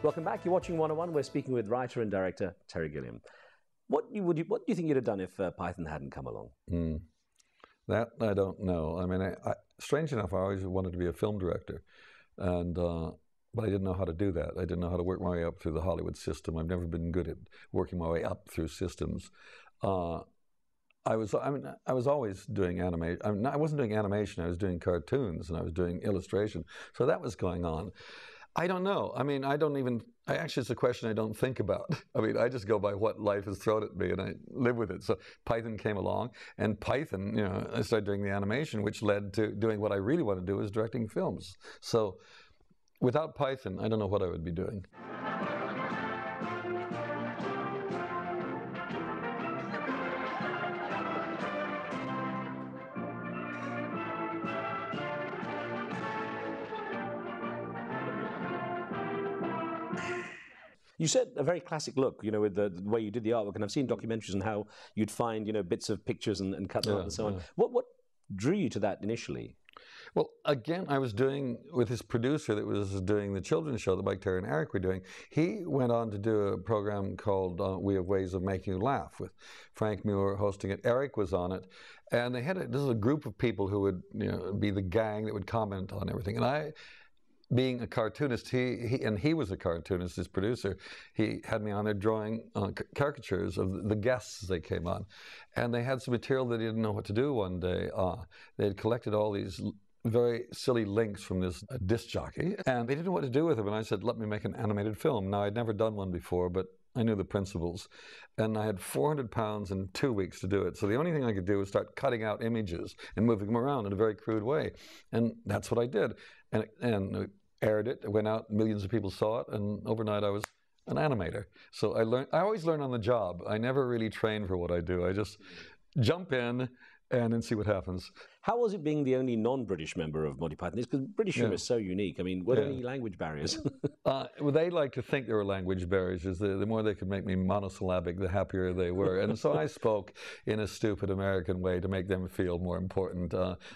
Welcome back. You're watching 101. We're speaking with writer and director Terry Gilliam. What do you think you'd have done if Python hadn't come along? That I don't know. I mean, strange enough, I always wanted to be a film director, and but I didn't know how to do that. I didn't know how to work my way up through the Hollywood system. I've never been good at working my way up through systems. I was always doing animation. I wasn't doing animation. I was doing cartoons and I was doing illustration. So that was going on. I don't know. I mean, actually, it's a question I don't think about. I mean, I just go by what life has thrown at me and I live with it. So Python came along, and Python, I started doing the animation, which led to doing what I really want to do, is directing films. So without Python, I don't know what I would be doing. You said a very classic look, with the way you did the artwork, and I've seen documentaries on how you'd find, bits of pictures and cut them out and so on. What drew you to that initially? Well, again, I was doing with his producer that was doing the children's show that Mike, Terry, and Eric were doing. He went on to do a program called We Have Ways of Making You Laugh with Frank Muir hosting it. Eric was on it, and they had this is a group of people who would be the gang that would comment on everything. And I, being a cartoonist, he was a cartoonist, his producer. He had me on there drawing caricatures of the guests as they came on. And they had some material that he didn't know what to do one day. They had collected all these very silly links from this disc jockey, and they didn't know what to do with them. And I said, let me make an animated film. Now, I'd never done one before, but I knew the principles. And I had 400 pounds and 2 weeks to do it. So the only thing I could do was start cutting out images and moving them around in a very crude way. And that's what I did. And aired it. It went out, millions of people saw it, and overnight I was an animator. So I always learn on the job. I never really train for what I do. I just jump in and then see what happens. How was it being the only non-British member of Monty Python? Because British humour is so unique. I mean, were there any language barriers? Well, they like to think there were language barriers. The more they could make me monosyllabic, the happier they were. And so I spoke in a stupid American way to make them feel more important.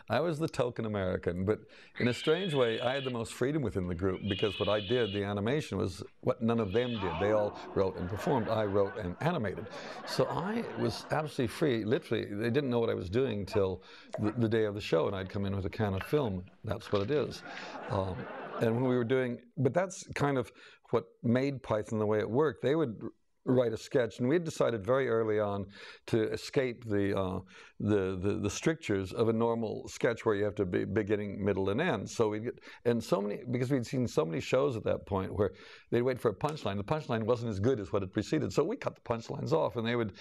I was the token American, but in a strange way, I had the most freedom within the group, because what I did, the animation, was what none of them did. They all wrote and performed. I wrote and animated. So I was absolutely free. Literally, they didn't know what I was doing till the day of the show, and I'd come in with a can of film. That's what it is. And when we were doing, but that's kind of what made Python the way it worked. They would write a sketch, and we had decided very early on to escape the strictures of a normal sketch where you have to be beginning, middle, and end. So because we'd seen so many shows at that point where they'd wait for a punchline. The punchline wasn't as good as what had preceded, so we cut the punchlines off, and they would,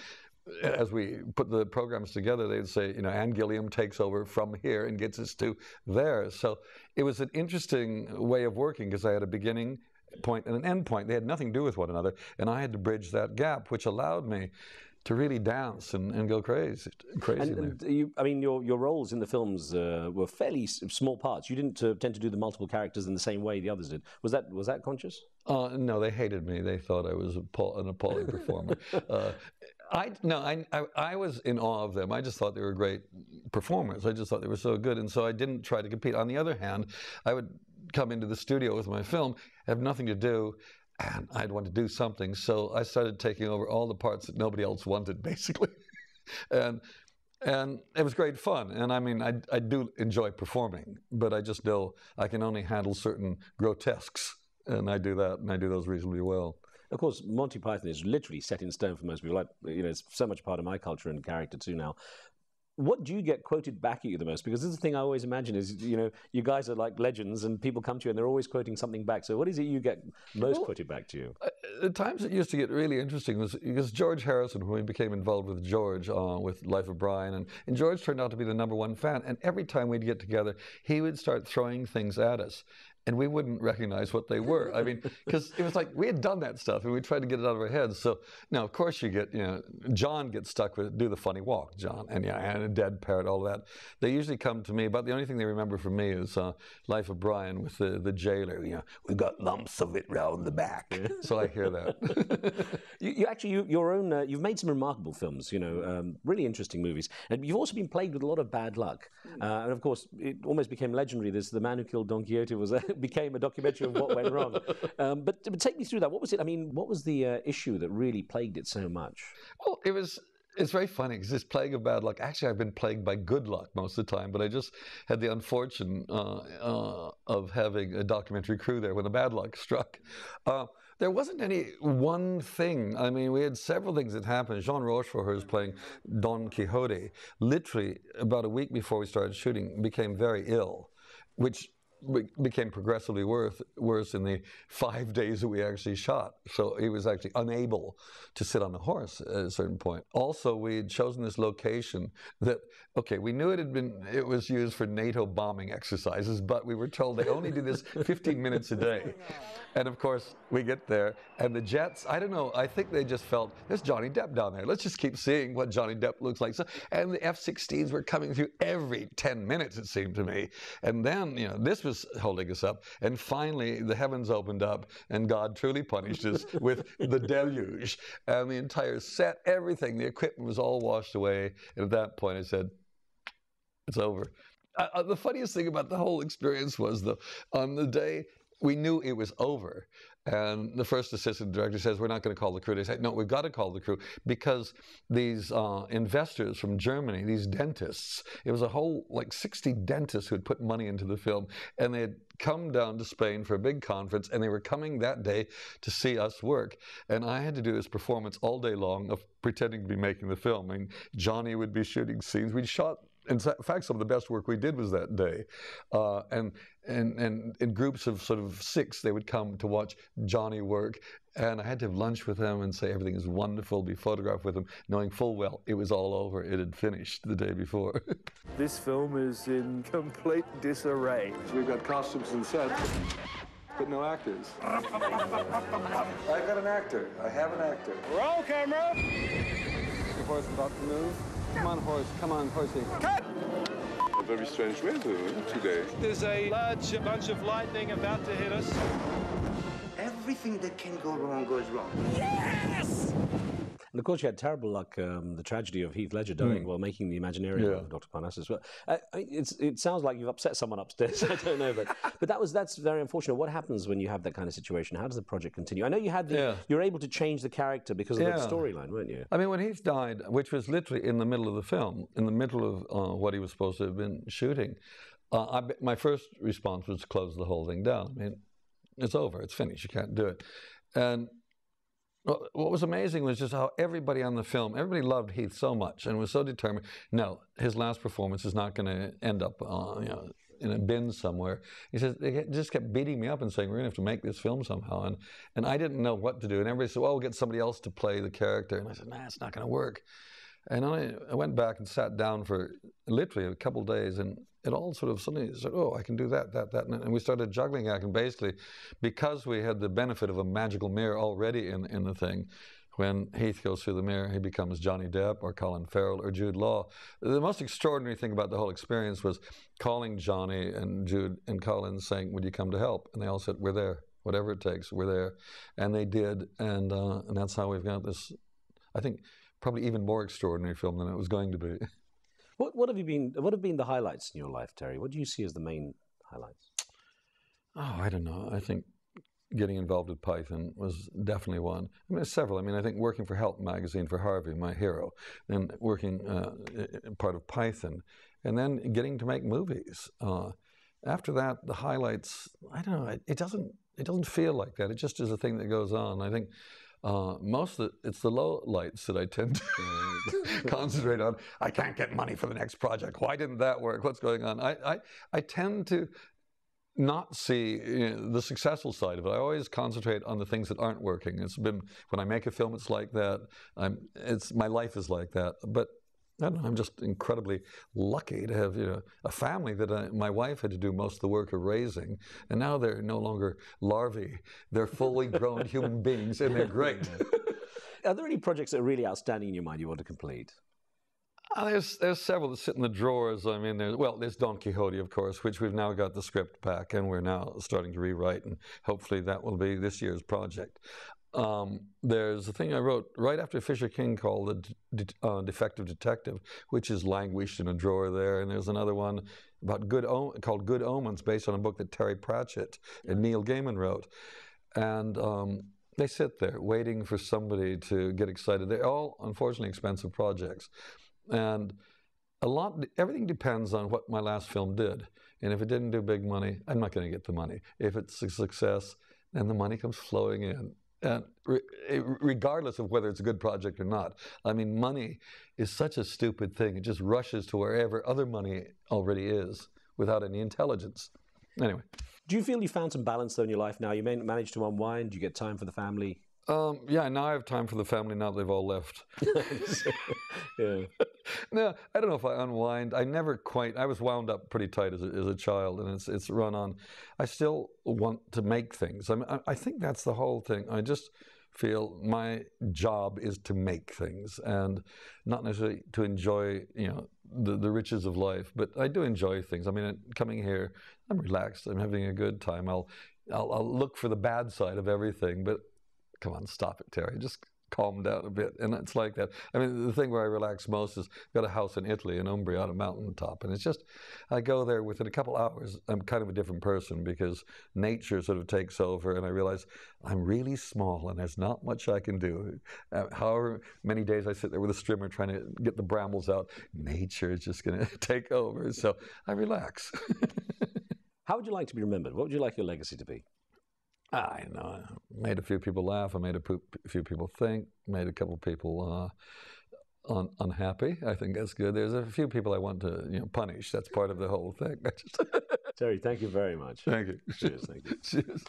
as we put the programs together, they'd say, and Gilliam takes over from here and gets us to there. So it was an interesting way of working, because I had a beginning point and an end point. They had nothing to do with one another, and I had to bridge that gap, which allowed me to really dance and go crazy. And your roles in the films were fairly small parts. You didn't tend to do the multiple characters in the same way the others did. Was that conscious? No, they hated me. They thought I was an appalling performer. I was in awe of them. I just thought they were great performers. I just thought they were so good, and so I didn't try to compete. On the other hand, I would come into the studio with my film, have nothing to do, and I'd want to do something. So I started taking over all the parts that nobody else wanted, basically. and it was great fun. And I mean, I do enjoy performing, but I just know I can only handle certain grotesques. And I do that, and I do those reasonably well. Of course, Monty Python is literally set in stone for most people. It's so much part of my culture and character too now. What do you get quoted back at you the most? Because this is the thing I always imagine is, you guys are like legends, and people come to you and they're always quoting something back. So what is it you get most quoted back to you? The times it used to get really interesting was because George Harrison, when we became involved with George with Life of Brian, and George turned out to be the #1 fan. And every time we'd get together, he would start throwing things at us, and we wouldn't recognize what they were. I mean, because it was like we had done that stuff, and we tried to get it out of our heads. So now, of course, you get, John gets stuck with do the funny walk, John, and a dead parrot, all that. They usually come to me, but the only thing they remember from me is Life of Brian with the jailer. We got lumps of it round the back. So I hear that. You've made some remarkable films. Really interesting movies, and you've also been plagued with a lot of bad luck. And of course, it almost became legendary. The man who killed Don Quixote was became a documentary of what went wrong. But take me through that. What was it? I mean, what was the issue that really plagued it so much? Well, it's very funny because this plague of bad luck. Actually, I've been plagued by good luck most of the time, but I just had the unfortune of having a documentary crew there when the bad luck struck. There wasn't any one thing. I mean, we had several things that happened. Jean Rochefort, who was playing Don Quixote, literally about a week before we started shooting, became very ill, which became progressively worse in the 5 days that we actually shot. So he was actually unable to sit on a horse at a certain point. Also, we had chosen this location that, okay, we knew it was used for NATO bombing exercises, but we were told they only do this 15 minutes a day. And of course, we get there, and the jets, I don't know, I think they just felt, there's Johnny Depp down there. Let's just keep seeing what Johnny Depp looks like. So, and the F-16s were coming through every 10 minutes, it seemed to me. And then, you know, this was holding us up. And finally, the heavens opened up, and God truly punished us with the deluge. And the entire set, everything, the equipment was all washed away. And at that point, I said, it's over. The funniest thing about the whole experience was, though, on the day we knew it was over, and the first assistant director says, we're not going to call the crew. They said, no, we've got to call the crew, because these investors from Germany, these dentists, it was a whole, like 60 dentists who had put money into the film, and they had come down to Spain for a big conference, and they were coming that day to see us work. And I had to do this performance all day long of pretending to be making the film. I mean, Johnny would be shooting scenes. We'd shot, in fact, some of the best work we did was that day. And in groups of sort of 6, they would come to watch Johnny work. And I had to have lunch with him and say everything is wonderful, be photographed with him, knowing full well it was all over. It had finished the day before. This film is in complete disarray. We've got costumes and sets, but no actors. I've got an actor. I have an actor. Roll camera! The horse about to move. Come on, horse. Come on, horsey. Cut! A very strange weather today. There's a large bunch of lightning about to hit us. Everything that can go wrong goes wrong. Yes! And of course, you had terrible luck, the tragedy of Heath Ledger dying while making the Imaginarium of Dr. Parnassus. Well, it sounds like you've upset someone upstairs. I don't know, but that's very unfortunate. What happens when you have that kind of situation? How does the project continue? I know you had you were able to change the character because of the storyline, weren't you? I mean, when Heath died, which was literally in the middle of the film, in the middle of what he was supposed to have been shooting, my first response was to close the whole thing down. I mean, it's over. It's finished. You can't do it. And what was amazing was just how everybody on the film, everybody loved Heath so much and was so determined. No, his last performance is not going to end up in a bin somewhere. He says, they just kept beating me up and saying, we're going to have to make this film somehow. And I didn't know what to do. And everybody said, well, we'll get somebody else to play the character. And I said, nah, it's not going to work. And I went back and sat down for literally a couple of days, and it all sort of suddenly said, oh, I can do that. And we started juggling act. And basically, because we had the benefit of a magical mirror already in the thing, when Heath goes through the mirror, he becomes Johnny Depp or Colin Farrell or Jude Law. The most extraordinary thing about the whole experience was calling Johnny and Jude and Colin saying, would you come to help? And they all said, we're there. Whatever it takes, we're there. And they did. And that's how we've got this, I think, probably even more extraordinary film than it was going to be. What have been the highlights in your life, Terry? What do you see as the main highlights? Oh, I don't know. I think getting involved with Python was definitely one. I mean, there's several. I mean, I think working for Help magazine for Harvey, my hero, then working part of Python, and then getting to make movies. After that, the highlights, I don't know. It doesn't feel like that. It just is a thing that goes on. I think most of it's the low lights that I tend to concentrate on. I can't get money for the next project. Why didn't that work? What's going on? I tend to not see the successful side of it. I always concentrate on the things that aren't working. It's been, when I make a film, it's like that. My life is like that. But I don't know, I'm just incredibly lucky to have a family that my wife had to do most of the work of raising, and now they're no longer larvae. They're fully grown human beings, and they're great. Are there any projects that are really outstanding in your mind you want to complete? There's several that sit in the drawers. I mean, there's Don Quixote, of course, which we've now got the script back, and we're now starting to rewrite, and hopefully that will be this year's project. There's a thing I wrote right after Fisher King called The Defective Detective, which is languished in a drawer there. And there's another one called Good Omens, based on a book that Terry Pratchett and Neil Gaiman wrote. And they sit there waiting for somebody to get excited. They're all, unfortunately, expensive projects. And everything depends on what my last film did. And if it didn't do big money, I'm not going to get the money. If it's a success, then the money comes flowing in. And regardless of whether it's a good project or not. I mean, money is such a stupid thing. It just rushes to wherever other money already is without any intelligence. Anyway. Do you feel you found some balance, though, in your life now? You managed to unwind? Do you get time for the family? Yeah, now I have time for the family now that they've all left. Yeah. No, I don't know if I unwind. I was wound up pretty tight as a child, and it's run on. I still want to make things. I think that's the whole thing. I just feel my job is to make things and not necessarily to enjoy, the riches of life. But I do enjoy things. I mean, coming here, I'm relaxed. I'm having a good time. I'll look for the bad side of everything, but come on, stop it, Terry. Just calm down a bit. And it's like that. I mean, the thing where I relax most is I've got a house in Italy, in Umbria, on a mountaintop. And it's just, I go there within a couple hours, I'm kind of a different person because nature sort of takes over and I realize I'm really small and there's not much I can do. However many days I sit there with a strimmer trying to get the brambles out, nature is just going to take over. So I relax. How would you like to be remembered? What would you like your legacy to be? I made a few people laugh. I made a few people think. Made a couple people unhappy. I think that's good. There's a few people I want to punish. That's part of the whole thing. Terry, thank you very much. Thank you. Cheers. Thank you. Cheers.